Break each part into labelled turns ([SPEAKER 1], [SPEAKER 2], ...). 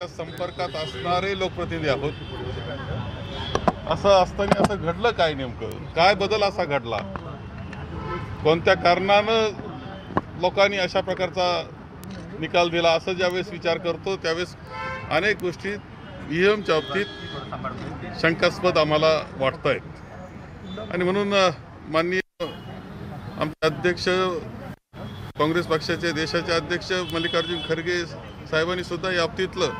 [SPEAKER 1] संपर्कात असणारे लोकप्रतिनिधी आहोत। असं असताना असं घडलं काय, नेमकं काय बदल असा घडला, कोणत्या कारणानं लोकांनी अशा प्रकारचा निकाल दिला, असं ज्यावेळेस विचार करतो त्यावेळेस अनेक गोष्टी ईएमच्या बाबतीत शंकास्पद आम्हाला वाटत आहेत। आणि म्हणून माननीय आमचे अध्यक्ष, काँग्रेस पक्षाचे देशाचे अध्यक्ष मल्लिकार्जुन खरगे साहेबांनी सुद्धा या बाबतीतलं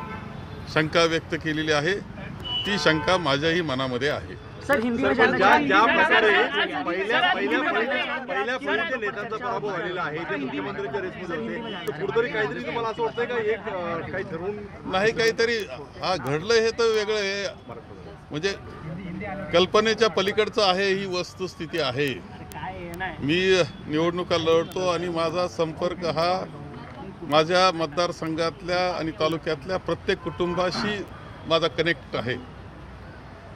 [SPEAKER 1] शंका व्यक्त केलेली आहे। ती शंका माझ्याही मनामध्ये आहे।
[SPEAKER 2] सर, हिंदी में
[SPEAKER 3] ज्या प्रकारे पहिल्या फळीच्या नेत्यांचा पराभव झालेला आहे, ते मुख्यमंत्र्यांच्या रेसमध्ये होते, तर कुठेतरी काहीतरी तुम्हाला असं वाटतंय का एक काही ठरवून नाही,
[SPEAKER 1] काहीतरी हा घडलं हे तर वेगळं आहे, म्हणजे कल्पनेच्या पलीकडचं आहे, ही वस्तुस्थिती आहे। मी निवडणुका लढतो आणि माझा संपर्क हा माझ्या मतदारसंघातल्या आणि तालुक्यातल्या प्रत्येक कुटुंबाशी माझा कनेक्ट आहे।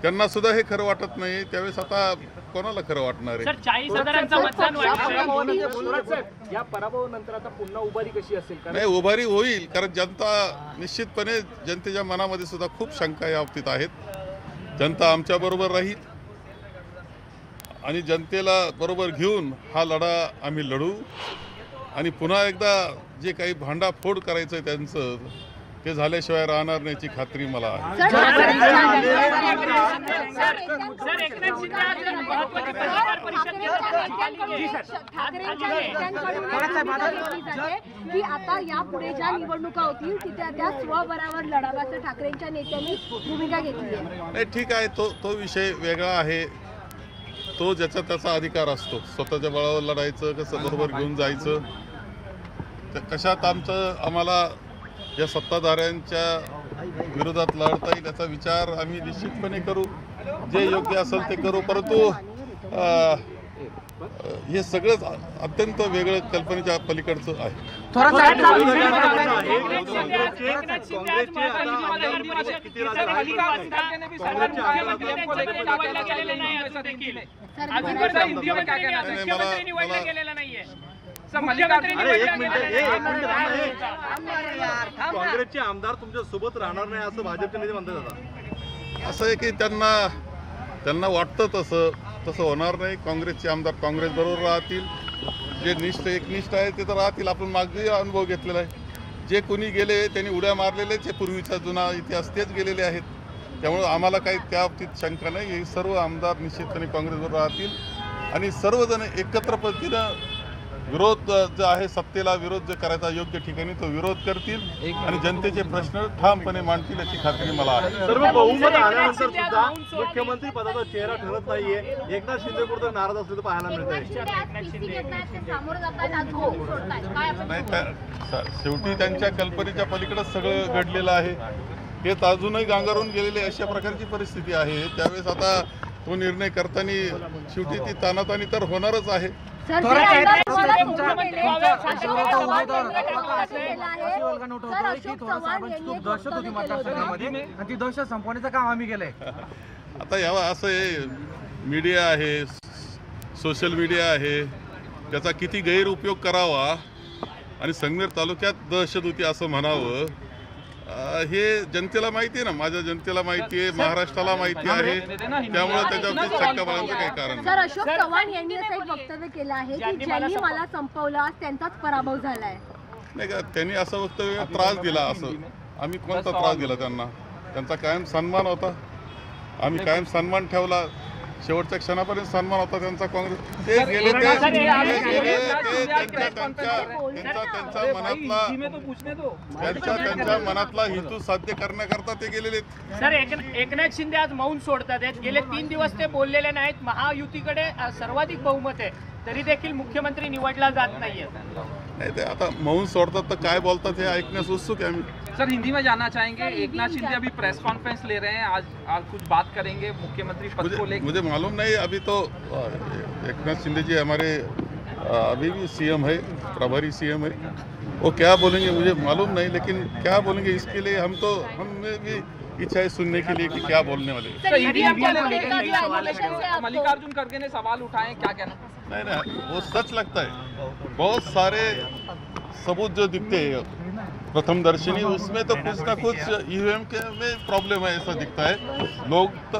[SPEAKER 1] त्यांना सुद्धा हे खरं वाटत नाही, त्यावेळेस आता कोणाला खरं वाटणार आहे?
[SPEAKER 2] सर, 40,000चं मतदान
[SPEAKER 4] या पराभवानंतर आता पुन्हा उभारी कशी असेल?
[SPEAKER 1] नाही, उभारी होईल, कारण जनता निश्चितपणे, जनतेच्या मनामध्ये सुद्धा खूप शंका या बाबतीत आहेत। जनता आमच्या बरोबर राहील आणि जनतेला बरोबर घेऊन हा लढा आम्ही लढू आणि पुन्हा एकदा जे काही भांडाफोड करायचं आहे त्यांचं, ते झाल्याशिवाय राहणार नाहीची खात्री मला आहे।
[SPEAKER 5] की आता यापुढे ज्या निवडणुका होतील तिथे त्या स्वबळावर लढावं असं ठाकरेंच्या नेत्यांनी भूमिका घेतली आहे।
[SPEAKER 1] नाही, ठीक आहे, तो विषय वेगळा आहे। तो ज्याचा त्याचा अधिकार असतो, स्वतःच्या बळावर लढायचं, कसं बरोबर घेऊन जायचं, कशात आम्हाला या सत्ताधाऱ्यांच्या विरोधात लढता येईल याचा विचार आम्ही निश्चितपणे करू, जे योग्य असेल ते करू। परंतु हे सगळंच अत्यंत वेगळं, कल्पनेच्या पलीकडचं आहे।
[SPEAKER 3] काँग्रेसचे आमदार तुमच्या सोबत राहणार नाही असं भाजपचे नेते म्हणतात।
[SPEAKER 1] असं आहे की त्यांना वाटतं तसं होणार नाही। काँग्रेसचे आमदार काँग्रेस बरोबर राहतील, जे एकनिष्ठ आहे ते तर राहतील। आपण मागे अनुभव घेतलेला आहे, जे कोणी गेले त्यांनी उड्या मारलेले, ते पूर्वीचा जुना इतिहास तेच गेलेले आहेत। त्यामुळे आम्हाला काही त्या बाबतीत शंका नाही। हे सर्व आमदार निश्चितपणे काँग्रेसबरोबर राहतील आणि सर्वजण एकत्र पद्धतीनं विरोध जो आहे, सत्तेला विरोध जो करायचा योग्य ठिकाणी तो विरोध करतील आणि जनतेचे प्रश्न ठामपणे मांडतील याची खात्री मला आहे।
[SPEAKER 3] सर्व बहुमत आल्यानंतर सुद्धा मुख्यमंत्री पदाचा चेहरा ठरत नाहीये। एकनाथ शिंदे कुठं नाराज असलेलं पाहायला मिळतंय।
[SPEAKER 1] शेवटी त्यांच्या कल्पनेच्या पलीकडे सगळं घडलेलं आहे, हेच अजूनही गांगरून गेलेले अशा प्रकारची परिस्थिती आहे। त्यावेळेस आता तो निर्णय करताना शेवटी ती तानातानी तर होणारच आहे।
[SPEAKER 2] दहशत संपवण्याचं काम आम्ही केलंय।
[SPEAKER 1] आता यावं असं आहे, मीडिया आहे, सोशल मीडिया आहे, त्याचा किती गैरउपयोग करावा आणि संगमेर तालुक्यात दहशत होती असं म्हणावं, हे जनतेला माहिती आहे ना, माझ्या जनतेला माहिती आहे, महाराष्ट्राला माहिती आहे। त्यामुळे त्याच्यावरती शंका बाळगण्याचं काही कारण नाही।
[SPEAKER 5] सर, अशोक चव्हाण यांनी असं एक वक्तव्य केलं आहे की ज्यांनी मला संपवलं त्यांचाच पराभव झालाय।
[SPEAKER 1] नाही का, त्यांनी असं वक्तव्य त्रास दिला, असं आम्ही कोणता त्रास दिला त्यांना? त्यांचा कायम सन्मान होता, आम्ही कायम सन्मान ठेवला, शेवटच्या क्षणापर्यंत सन्मान होता त्यांचा। काँग्रेस ते गेले त्यांच्या मनातला हेतू साध्य करण्याकरता ते गेलेले।
[SPEAKER 2] सर, एकनाथ शिंदे आज मौन सोडतात आहेत, गेले 3 दिवस ते बोललेले नाहीत। महायुतीकडे सर्वाधिक बहुमत आहे, तरी देखील मुख्यमंत्री निवडला जात नाहीये।
[SPEAKER 1] नाही, ते आता मौन सोडतात तर काय बोलतात हे ऐकण्यास उत्सुक आहे आम्ही।
[SPEAKER 6] सर, हिंदी में जानना चाहेंगे, एकनाथ शिंदे अभी प्रेस कॉन्फ्रेंस ले रहे हैं, आज कुछ बात करेंगे मुख्यमंत्री पद को लेकर?
[SPEAKER 1] मुझे मालूम नहीं, अभी तो एकनाथ शिंदे जी हमारे अभी भी सीएम है, प्रभारी सीएम है, वो क्या बोलेंगे मुझे मालूम नहीं, लेकिन क्या बोलेंगे इसके लिए हमें भी इच्छा है सुनने के लिए कि क्या बोलने वाले।
[SPEAKER 6] मल्लिकार्जुन खरगे ने सवाल उठाए, क्या कहना?
[SPEAKER 1] नहीं, वो सच लगता है। बहुत सारे सबूत जो दिखते हैं प्रथम दर्शनी उसमें तो कुछ ना कुछ ईवीएम के में प्रॉब्लम है ऐसा दिखता है।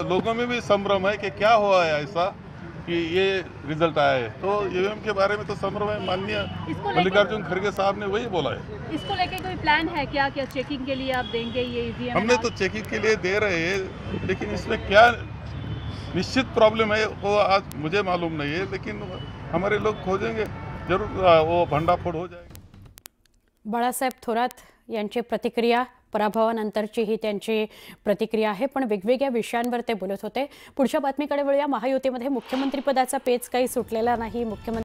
[SPEAKER 1] लोगों में भी संभ्रम है कि क्या हुआ है ऐसा कि ये रिजल्ट आया है। तो ईवीएम के बारे में तो संभ्रम है। माननीय मल्लिकार्जुन खड़गे साहब ने वही बोला है।
[SPEAKER 5] इसको लेके कोई प्लान है क्या चेकिंग के लिए आप देंगे ये ईवीएम?
[SPEAKER 1] हमने तो चेकिंग के लिए दे रहे हैं, लेकिन इसमें क्या निश्चित प्रॉब्लम है वो आज मुझे मालूम नहीं है, लेकिन हमारे लोग खोजेंगे जरूर, वो भंडाफोड हो जाएगा।
[SPEAKER 7] बाळासाहेब थोरात यांची प्रतिक्रिया, पराभवानंतरची ही त्यांची प्रतिक्रिया आहे, पण वेगवेगळ्या विषयांवर ते बोलत होते। पुढच्या बातमीकडे वळूया। महायुतीमध्ये मुख्यमंत्रीपदाचा पेच काही सुटलेला नाही। मुख्यमंत्री